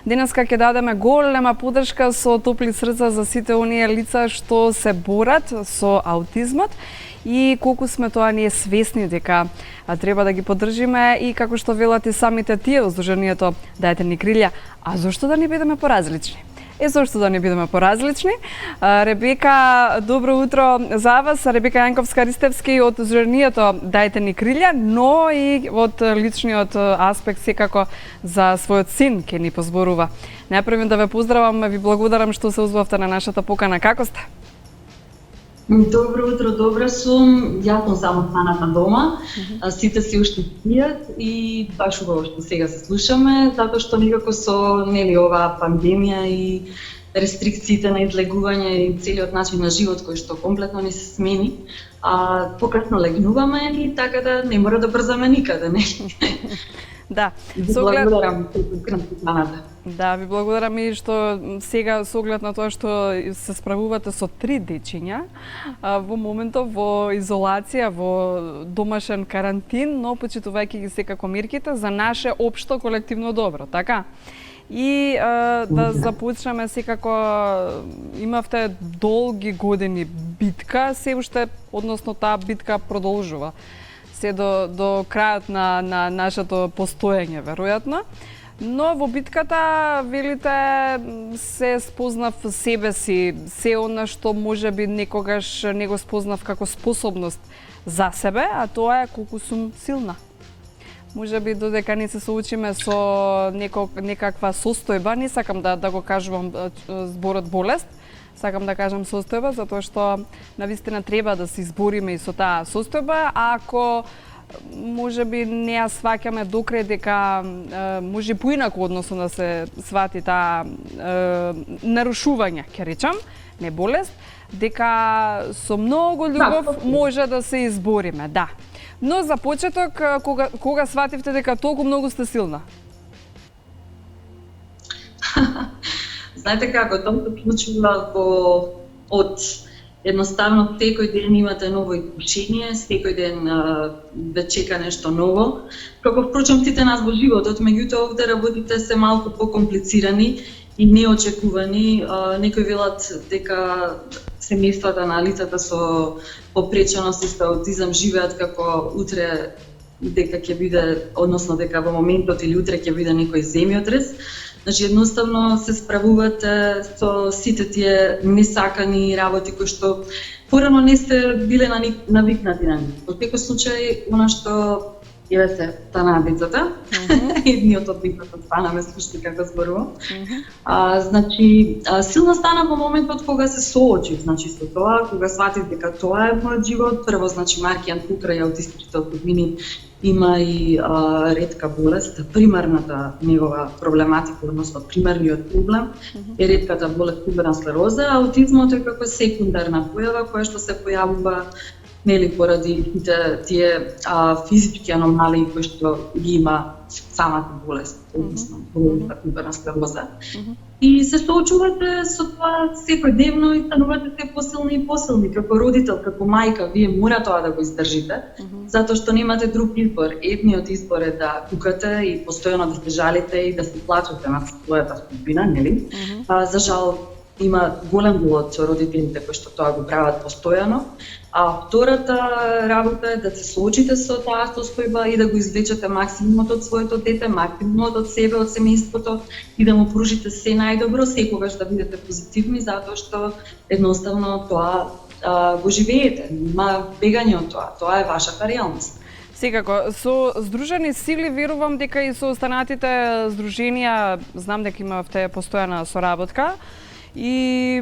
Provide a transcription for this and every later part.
Денеска ќе дадеме голема поддршка со топли срца за сите оние лица што се борат со аутизмот и колку сме тоа ние свесни дека треба да ги поддржиме и како што велат и самите тие во Сдруженијето Дајте ни крилја, а зошто да не бидеме поразлични? Зошто да не бидеме поразлични? Ребека, добро утро за вас. Ребека Јанковска-Ристевски од Сдруженијето Дајте ни крилја, но и од личниот аспект секако за својот син ќе ни позборува. Најпрво да ве поздравам, ви благодарам што се озвавте на нашата покана. Како сте? Добро утро, добра сум. Јас сум само храната дома. Сите си уште спијат и баш убаво што сега се слушаме, затоа што некако со оваа пандемија и рестрикциите на излегување и целиот начин на живот кој што комплетно ни се смени, покасно легнуваме и така да не мора да брзаме никаде, не? Да, благодарам Да, ви благодарам и што сега со оглед на тоа што се справувате со 3 дечиња во моментов во изолација, во домашен карантин, но почитувајќи ги секако мерките за наше општо колективно добро, така? И да започнеме секако, имавте долги години битка, се уште, односно таа битка продолжува се до крајот на нашето постоење, веројатно. Но во битката, велите, се спознав себе си, се она што можеби некогаш не го спознав како способност за себе, а тоа е колку сум силна. Можеби додека не се соочиме со некаква состојба, не сакам да го кажувам зборот болест, сакам да кажам состојба, затоа што навистина треба да се избориме и со таа состојба, ако можеби не ја сваќаме докрај дека може поинаку односно да се свати таа нарушување, ќе речам, не болест, дека со многу љубов може да се избориме, да. Но за почеток, кога свативте дека толку многу сте силна? Знаете како, тоа се случува од едноставно секој ден имате ново искушение, секој ден ве чека нешто ново. Како впрочем сите нас во животот, меѓутоа овде работите се малку покомплицирани и неочекувани. Некои велат дека семејствата на лицата со попреченост и со аутизам живеат како утре дека ќе биде, односно дека во моментот или утре ќе биде некој земјотрес. Значи, едноставно се справувате со сите тие несакани работи кои што порано не сте биле навикнати на нив. Во секој случај, она што се стана децата, едниот од децата станаме, слушате како зборувам. Значи, силна стана во моментот кога се соочив, значи со тоа, кога сватив дека тоа е мојот живот. Прво, значи, Маркијан покрај аутистичните особини има и ретка болест, примарната негова проблематика, односно примарниот проблем е ретката болест туберна склероза, а аутизмот е како секундарна појава која што се појавува поради тие физички аномалии кои што ги има самата болест, односно болеста туберна склероза. И се соочувате со тоа секојдневно и станувате се посилни и посилни. Како родител, како мајка, вие мора тоа да го издржите, затоа што немате друг избор. Едниот избор е да кукате и постојано да се жалите и да се плачете на својата судбина, нели? За жал, има голем дел од родителите кои што тоа го прават постојано. А втората работа е да се соочите со таа состојба и да го извлечете максимумот од своето дете, максимумот од себе, од семејството и да му пружите се најдобро, секогаш да бидете позитивни, затоа што едноставно тоа го живеете, нема бегање од тоа, тоа е вашата реалност. Секако, со Здружени сили верувам дека и со останатите здруженија, знам дека имавте постојана соработка, и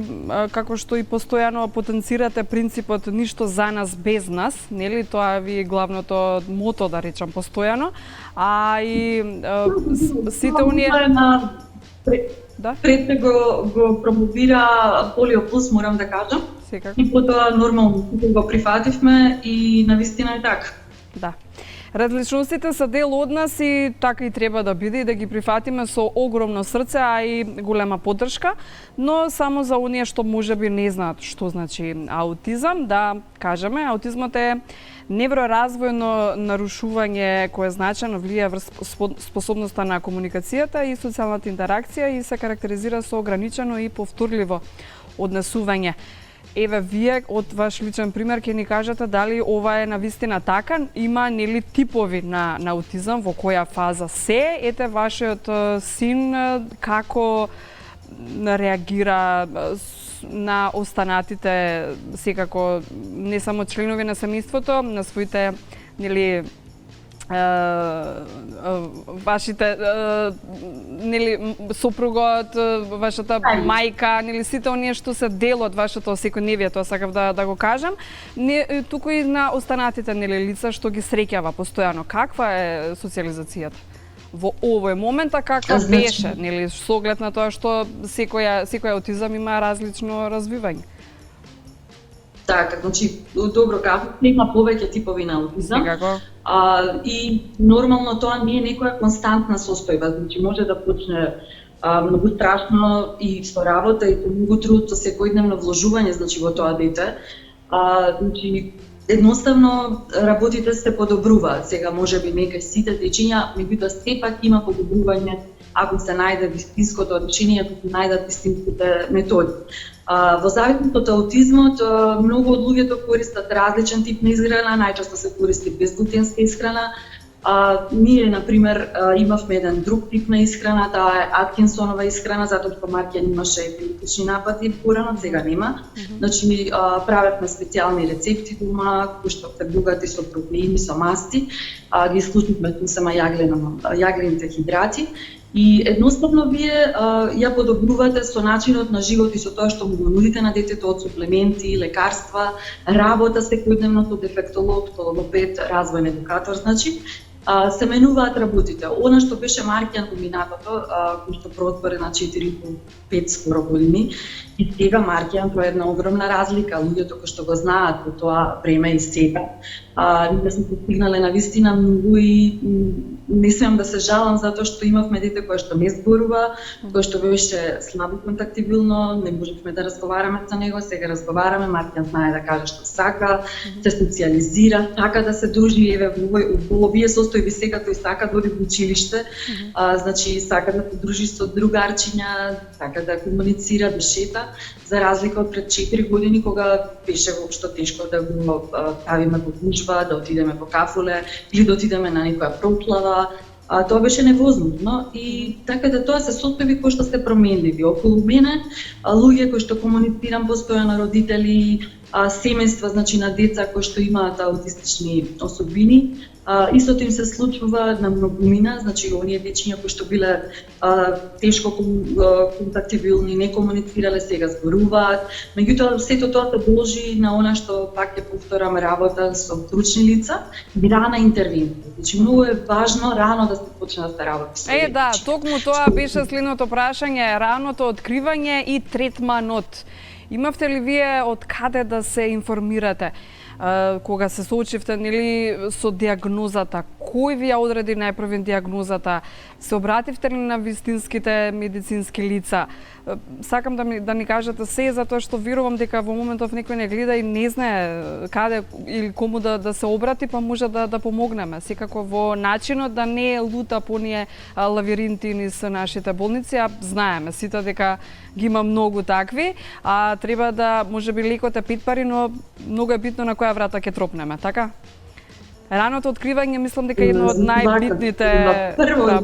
како што и постојано потенцирате принципот ништо за нас без нас, нели, тоа ви главното мото, да речам, постојано, а и сите оние... Пред го промовира Полио Плюс, морам да кажам, и потоа нормално го прифативме и навистина е така. Да. Различностите се дел од нас и така и треба да биде и да ги прифатиме со огромно срце, а и голема поддршка, но само за оние што можеби не знаат што значи аутизам, да кажеме, аутизмот е невроразвојно нарушување кое значајно влијае врз способноста на комуникацијата и социјалната интеракција и се карактеризира со ограничено и повторливо однесување. Еве, вие од ваш личен пример ќе ни кажете дали ова е навистина така, има нели типови на аутизам, во која фаза се, ете вашиот син како реагира на останатите, секако не само членови на семејството, на своите нели вашите нели сопругот, вашата мајка, нели сите оние што се дел од вашето секојдневие, тоа сакав да го кажам, не туку и на останатите нели лица што ги среќава постојано. Каква е социјализацијата во овој момент, а каква беше, нели со оглед на тоа што секој аутизам има различно развивање? Така, значи, добро кажа, има повеќе типови на аутизам. И нормално тоа не е некоја константна состојба, значи може да почне многу страшно и со работа и со многу труд, со секојдневно вложување, значи во тоа дете. Значи, едноставно работите се подобруваат. Сега можеби нека сите дечиња, меѓутоа сепак има подобрување ако се најде вистинското решение, ако се најдат вистинските методи. Во зависност од аутизмот, многу од луѓето користат различен тип на исхрана, најчесто се користи безглутенска исхрана. Ние, например, имавме еден друг тип на исхрана, таа е Аткинсонова исхрана, затоа што Маркијан имаше епилептични напади порано, сега нема. Значи, правевме специјални рецепти дома, кои што се богати со протеини, со масти, ги исклучивме сама јаглените хидрати. И едноставно вие ја подобрувате со начинот на живот и со тоа што му го нудите на детето од суплементи, лекарства, работа секојдневно со дефектолог, со логопед, развојен едукатор, значи се менуваат работите. Она што беше Маркијан во минатото, кој што проотвори на 4-5 скоро години, и сега Маркијан, тоа е една огромна разлика. Луѓето кои што го знаат во тоа време и сега, ние сме постигнале на вистина многу и не смеам да се жалам затоа што имавме дете кое што не зборува, кое што беше слабо контактибилно, не можевме да разговараме со него, сега разговараме, Маркијан знае да каже што сака, се социјализира, сака да се дружи, еве во овие состојби сега тој сака да оди во училиште, значи сака да се дружи со другарчиња, сака да комуницира, да шета, за разлика од пред 4 години кога беше воопшто тешко да го ставиме по гужва, да отидеме по кафуле или да отидеме на некоја прослава. Тоа беше невозможно и така да тоа се состојби кои што се променливи. Околу мене луѓе кои што комуницирам постојано, родители, семејства, значи на деца кои што имаат аутистични особини, истото им се случува на многумина, значи оние дечиња кои што биле тешко контактибилни, не комуницирале, сега зборуваат. Меѓутоа сето тоа се должи на она што пак ќе повторам работа со стручни лица и рана интервенција. Значи многу е важно рано да се почне да се работи со дечиња. Да, токму тоа беше следното прашање, раното откривање и третманот. Имавте ли вие од каде да се информирате кога се соочивте нели со дијагнозата? Кој ви ја одреди најпрвен дијагнозата? Се обративте ли на вистинските медицински лица? Сакам да ни кажете се, затоа што верувам дека во моментов некој не гледа и не знае каде или кому да се обрати, па може да помогнеме. Секако во начинот да не лута по ние лавиринти низ нашите болници, а знаеме сите дека ги има многу такви, а треба да можеби лекот е 5 пари, но многу е битно на која врата ќе тропнеме, така? Раното откривање мислам дека е едно од најбитните. Прво,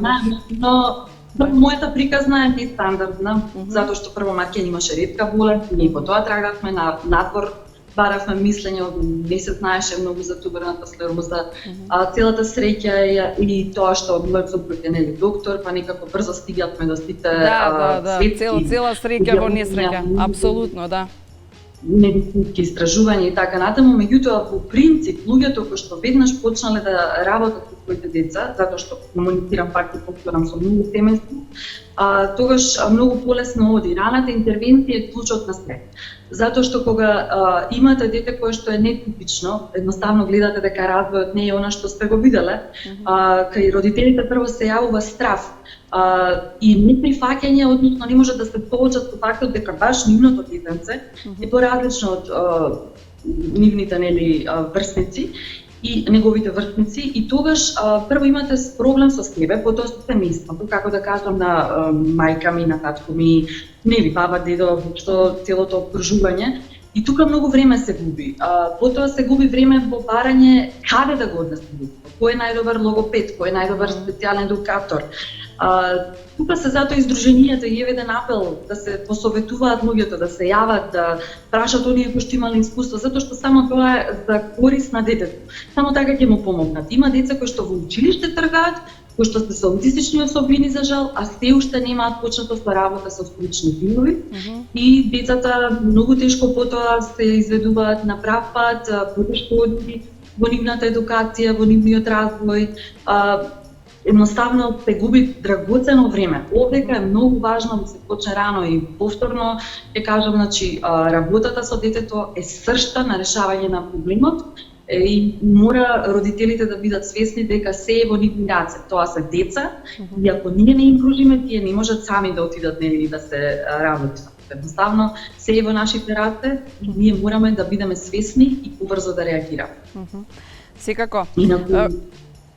но мојата приказна е нестандардна, затоа што прво Маркијан имаше ретка болест, ние по тоа трагавме на надвор, баравме мислење, не се знаеше многу за туберната склероза. Целата среќа е и тоа што мојот сопруг е нели доктор, па некако брзо стигавме до сите светски. Цела среќа во несреќа, апсолутно, да. медицински истражувања и така натаму, меѓутоа во принцип луѓето кои што веднаш почнале да работат со своите деца, затоа што комуницирам пак и повторам со многу семејства, тогаш многу полесно оди. Раната интервенција е клучот на све. Затоа што кога имате дете кое што е нетипично, едноставно гледате дека развојот не е она што сте го виделе, кај родителите прво се јавува страф и неприфаќање, односно не може да се соочат со фактот дека баш нивното детенце е поразлично од нивните врсници и неговите врсници, и тогаш прво имате проблем со себе, потоа со семејството, како да кажам на мајка ми, на татко ми, баба, дедо, што целото обкружување. И тука многу време се губи. Потоа се губи време во барање каде да го однесе детето, кој е најдобар логопед, кој е најдобар специјален едукатор. Тука се затоа издруженијата и еве еден апел да се посоветуваат луѓето, да се јават, да прашат оние кои што имале искуство, затоа што само тоа е за корист на детето. Само така ќе му помогнат. Има деца кои што во училиште тргаат, кои што се со аутистични особини за жал, а се уште немаат почнато со работа со вклучни тимови, и децата многу тешко потоа се изведуваат на прав пат, потешко оди во нивната едукација, во нивниот развој. Едноставно се губи драгоцено време. Овдека е многу важно да се почне рано и повторно ќе кажам, значи работата со детето е сршта на решавање на проблемот и мора родителите да бидат свесни дека се е во нивни раце. Тоа се деца и ако ние не им кружиме, тие не можат сами да отидат нели да се работат. Едноставно се е во нашите раце и ние мораме да бидеме свесни и побрзо да реагираме. Секако.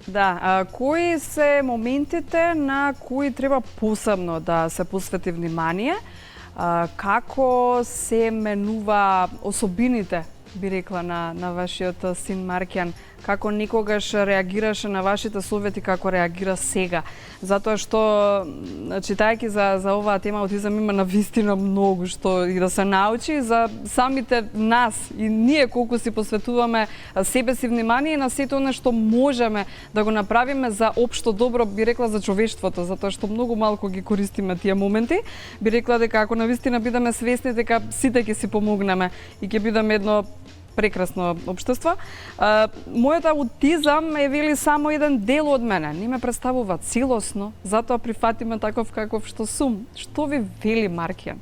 Да, кои се моментите на кои треба посебно да се посвети внимание? Како се менува особините, би рекла, на вашиот син Маркијан? Како некогаш реагираше на вашите совети, како реагира сега? Затоа што, читајќи за оваа тема аутизам, има навистина многу што и да се научи за самите нас и ние колку си посветуваме себе си внимание на сето она што можеме да го направиме за општо добро, би рекла, за човештвото, затоа што многу малку ги користиме тие моменти. Би рекла дека ако навистина бидеме свесни дека сите ќе си помогнеме и ќе бидеме едно прекрасно општество. Мојот аутизам е вели само еден дел од мене, не ме представува целосно, затоа прифатиме таков каков што сум. Што ви вели Маркијан?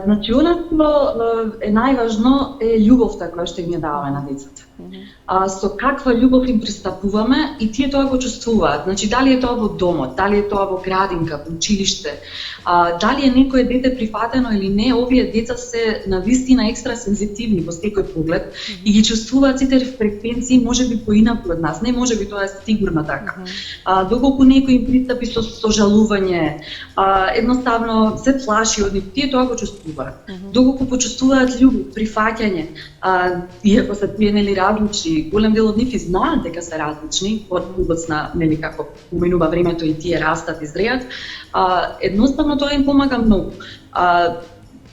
Значи, она што е најважно е љубовта која што им ја даваме на децата. Со каква љубов им пристапуваме и тие тоа го чувствуваат. Значи, дали е тоа во домот, дали е тоа во градинка, во училиште, дали е некое дете прифатено или не, овие деца се навистина екстра сензитивни во секој поглед и ги чувствуваат сите фреквенции, можеби поинаку од нас, не можеби, тоа е сигурно така. Доколку некој им пристапи со жалување, едноставно се плаши од нив, тие тоа го чувствуваат. Доколку почувствуваат љубов, прифаќање, иако се тие нели различни, голем дел од нив и знаат дека се различни, од убоцна, нели како поминува времето и тие растат и зреат, едноставно тоа им помага многу.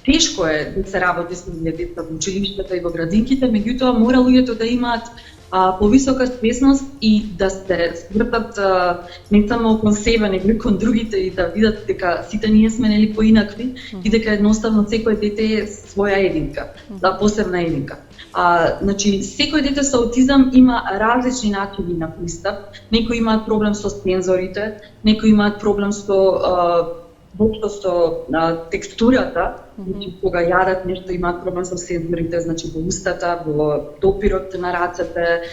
Тешко е да се работи со деца во училиштата и во градинките, меѓутоа мора луѓето да имаат повисока свесност и да се свртат не само кон себе, него и кон другите и да видат дека сите ние сме нели поинакви и дека едноставно секој дете е своја единка, посебна единка. Значи, секој дете со аутизам има различни начини на пристап. Некои имаат проблем со сензорите, некои имаат проблем со текстурата, значи кога јадат нешто имаат проблем со сензорите, значи во устата, во допирот на рацете,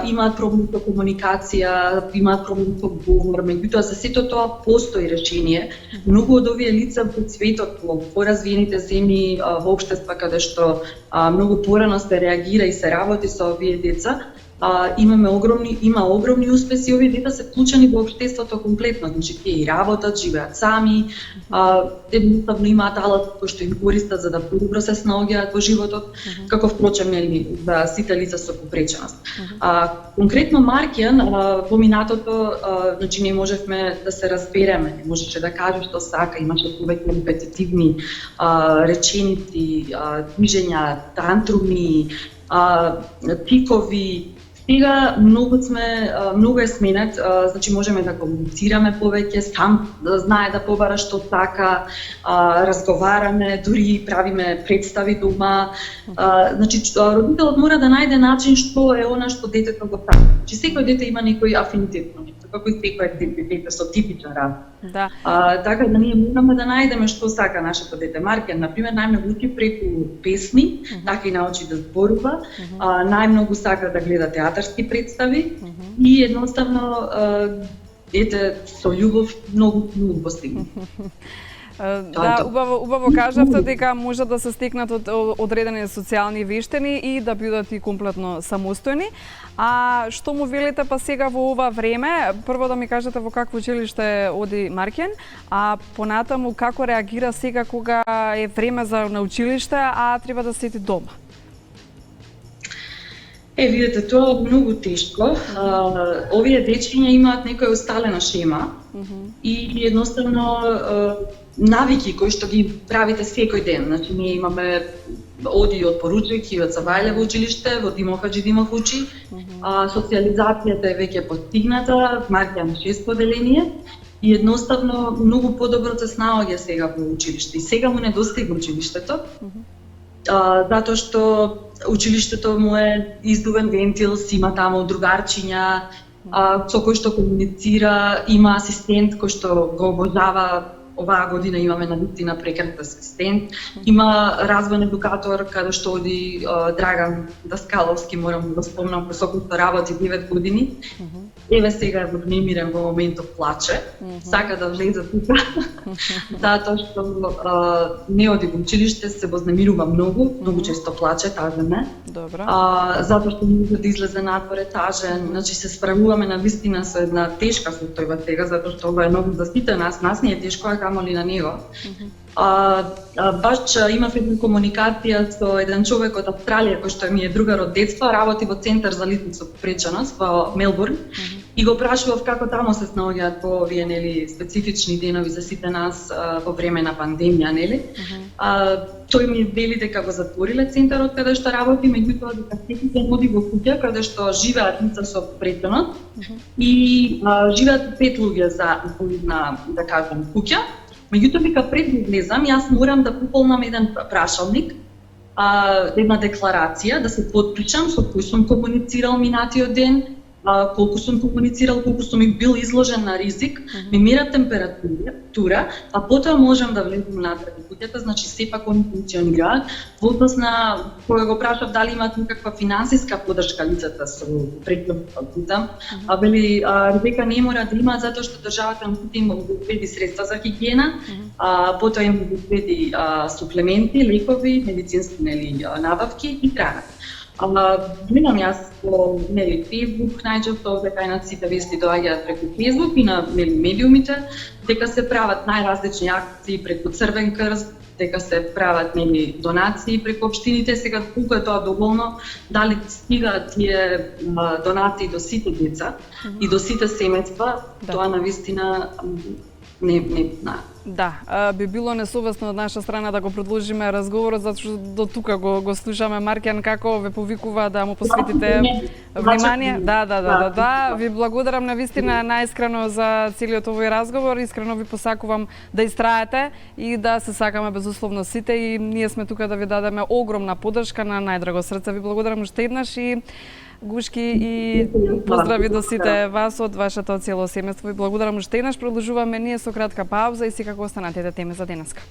имаат проблем со комуникација, имаат проблем со говор, меѓутоа за сето тоа постои решение. Многу од овие лица во светот, во поразвиените земји, во општества каде што многу порано се реагира и се работи со овие деца, има огромни успеси, овие деца се вклучени во општеството комплетно, значи тие и работат, живеат сами, едноставно имаат алат кои што им користат за да подобро се снаоѓаат во животот, како впрочем нели за сите лица со попреченост. Конкретно Маркијан, во минатото, значи не можевме да се разбереме, не можеше да каже што сака, имаше повеќе репетитивни реченици, движења, тантруми, тикови, Сега многу е сменет, значи можеме да комуницираме повеќе, сам знае да побара што така, разговараме, дури правиме представи дома. Значи родителот мора да најде начин што е она што детето го сака. Значи секој дете има некој афинитет, како и секој дете со типичен разлик. Да. Така да ние мораме да најдеме што сака нашето дете. Маркијан, например, најмногу учи преку песни, така и научи да зборува, најмногу сака да гледа театарски представи и едноставно ете со љубов многу постигна. Да, убаво кажавте дека може да се стекнат од одредени социјални вештини и да бидат и комплетно самостојни. А што му велите па сега во ова време? Прво да ми кажете во какво училиште оди Маркијан, а понатаму како реагира сега кога е време за на училиште, а треба да седи дома? Видете, тоа е многу тешко. Овие дечиња имаат некоја усталена шема и едноставно навики кои што ги правите секој ден. Значи, ние имаме оди од поручајќи од Савајле во училиште, во Димов Димов учи. Социјализацијата е веќе постигната, Маркијан 6 поделение и едноставно многу подобро се снаоѓа сега во училиште. И сега му недостига училиштето. Затоа што училиштето му е издувен вентил, си има таму другарчиња, со кој што комуницира, има асистент кој што го обожава. Оваа година имаме навистина прекрасен асистент. Има развоен едукатор каде што оди Драган Даскаловски, морам да го спомнам, со кој што работи 9 години. Еве сега во немирен во моментов плаче, сака да влезе тука, затоа што не оди во училиште, се вознемирува многу често плаче, тажене. Добро. Затоа што не може да излезе надвор, тажен, значи се справуваме навистина со една тешка состојба сега, затоа што ова е многу за сите нас не е тешко, а камоли на него. Баш имав една комуникација со еден човек од Австралија кој што ми е другар од детство, работи во центар за лица со преченост во Мелбурн и го прашував како таму се снаоѓаат по овие нели специфични денови за сите нас во време на пандемија, нели? Тој ми вели дека го затвориле центарот каде што работи, меѓутоа дека секој ден оди во куќа каде што живеат лица со преченост и живеат 5 луѓе за една, да кажем, куќа. Меѓутоа, дека пред да влезам, јас морам да пополнам еден прашалник, една декларација, да се потпишам со кој сум комуницирал минатиот ден, колку сум комуницирал, колку сум бил изложен на ризик, ми мерат температура, а потоа можам да влезам натаму во куќата, значи сепак они функционираат. Во однос на кога го прашав дали имаат некаква финансиска поддршка лицата со преченост, вели дека не мора да имаат затоа што државата им обезбеди средства за хигиена, потоа им обезбеди суплементи, лекови, медицински набавки и храна. Гледам јас по Facebook, најчесто дека на сите вести доаѓаат преку Facebook и на медиумите, дека се прават најразлични акции преку Црвен крст, дека се прават донации преку општините. Сега колку е тоа доволно, дали стигаат тие донации до сите деца и до сите семејства, тоа навистина не знаат. Да, би било несовесно од наша страна да го продолжиме разговорот, затоа што до тука го слушаме. Маркијан, како ве повикува да му посветите внимание? Да, ви благодарам навистина најискрено за целиот овој разговор. Искрено ви посакувам да истраете и да се сакаме безусловно сите и ние сме тука да ви дадеме огромна поддршка на најдраго срце. Ви благодарам уште еднаш и Гушки и поздрави до сите вас од вашето цело семејство. Ви благодарам уште еднаш. Продолжуваме ние со кратка пауза и секако останатите теми за денеска.